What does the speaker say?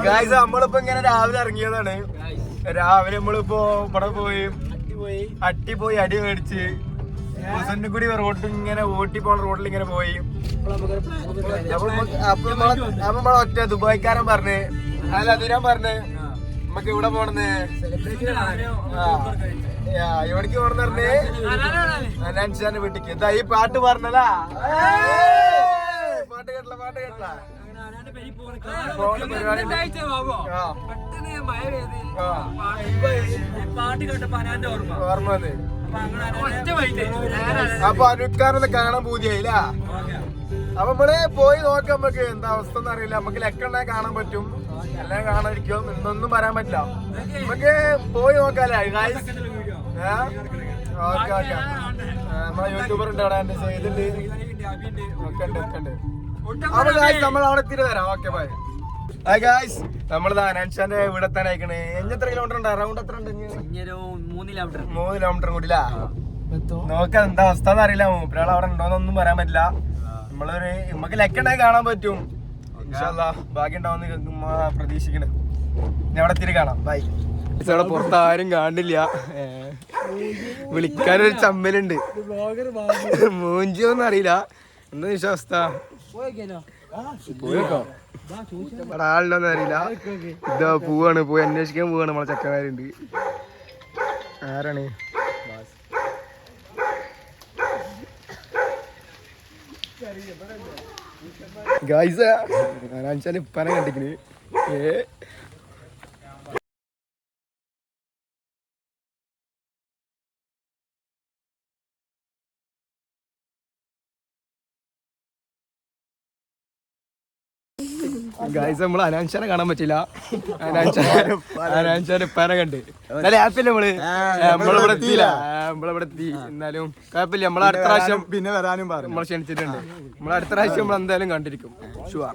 Guys നമ്മളിപ്പോ ഇങ്ങനെ രാവിലെ ഇറങ്ങിയതാണ്. രാവിലെ നമ്മളിപ്പോ ഇവിടെ പോയി അട്ടി അടി മേടിച്ച് കൂടി റോഡ് ഇങ്ങനെ ഓട്ടി പോണ റോഡിൽ ഇങ്ങനെ പോയി. അപ്പൊ നമ്മളെ ഒറ്റ ദുബായ്ക്കാരൻ പറഞ്ഞ് അല്ല അതിരാൻ പറഞ്ഞ് നമുക്ക് ഇവിടെ പോണെന്ന് എവിടേക്ക് പോണെന്ന് പറഞ്ഞ് അനാൻഷാന്റെ വീട്ടിക്ക്. എന്താ ഈ പാട്ട് പറഞ്ഞതാ? പാട്ട് കേട്ടല ഓർമ്മ. അപ്പൊ അനുക്കാരൊന്ന് കാണാൻ പൂതിയായില്ല. അപ്പൊ നമ്മള് പോയി നോക്കാം. നമുക്ക് എന്താ അവസ്ഥ എന്ന് അറിയില്ല. നമുക്ക് ലക്കെണ്ണ കാണാൻ പറ്റും, എല്ലാം കാണാതിരിക്കും, എന്നൊന്നും പറയാൻ പറ്റില്ല. നമുക്ക് പോയി നോക്കാല്ലേ? Okay okay. നമ്മളെ യൂട്യൂബർ ഉണ്ട് അവിടെ, എന്റെ ചെയ്തിട്ടുണ്ട്. ഒക്കെ ഉണ്ട്. അപ്പൊ ഗായ്സ് നമ്മൾ അവിടെ എത്തിയിട്ട് വരാം. Okay bye. ഗായ്സ് നമ്മളിതാ അനാൻഷാന്റെ ഇവിടെ തന്നെ അയക്കണേ. എത്ര കിലോമീറ്റർ ഉണ്ട്? അറൗണ്ട് എത്ര ഉണ്ട്? 3 കിലോമീറ്റർ കൂടില്ല. നോക്കാം എന്താ അവസ്ഥ എന്ന് അറിയില്ല. മൂപ്പരാൾ അവിടെ ഉണ്ടോന്നൊന്നും പറയാൻ പറ്റില്ല. നമുക്ക് ലക്കുണ്ടായി കാണാൻ പറ്റും. ഇൻഷാല്ലാ ഭാഗ്യം ഉണ്ടാവുന്ന പ്രതീക്ഷിക്കണേ. ഞാൻ അവിടെ എത്തിയിട്ട് കാണാം. ബൈ. ഇവിടെ പുറത്ത് ആരും കാണില്ല. വിളിക്കാനൊരു ചമ്മലുണ്ട്. മൂഞ്ചിയൊന്നും അറിയില്ല. എന്താ വിശ്വാസ? പോയേക്കോ? ഇവിടെ ആളുണ്ടോന്ന് അറിയില്ല. ഇതാ പോവാണ്, പോയി അന്വേഷിക്കാൻ പോവാണ്. നമ്മളെ ചക്കന്മാരുണ്ട്. ആരാണ്? ഗായ്സ് അനാൻഷാന്റെ ഉപ്പാനെ കണ്ടിക്കണ്. ഗായ്സ് നമ്മൾ അനാൻഷാനെ കാണാൻ പറ്റില്ല. അനാൻഷാന്റെ ഉപ്പാനെ കണ്ട് എന്നാലും ഹാപ്പിയല്ലേ നമ്മളിവിടെ എത്തിയില്ല. നമ്മളിവിടെ എത്തി. എന്നാലും കുഴപ്പമില്ല. നമ്മൾ അടുത്ത പ്രാവശ്യം പിന്നെ വരാനും നമ്മൾ ക്ഷണിച്ചിട്ടുണ്ട്. നമ്മൾ അടുത്ത പ്രാവശ്യം നമ്മൾ എന്തായാലും കണ്ടിരിക്കും. ഷുവർ.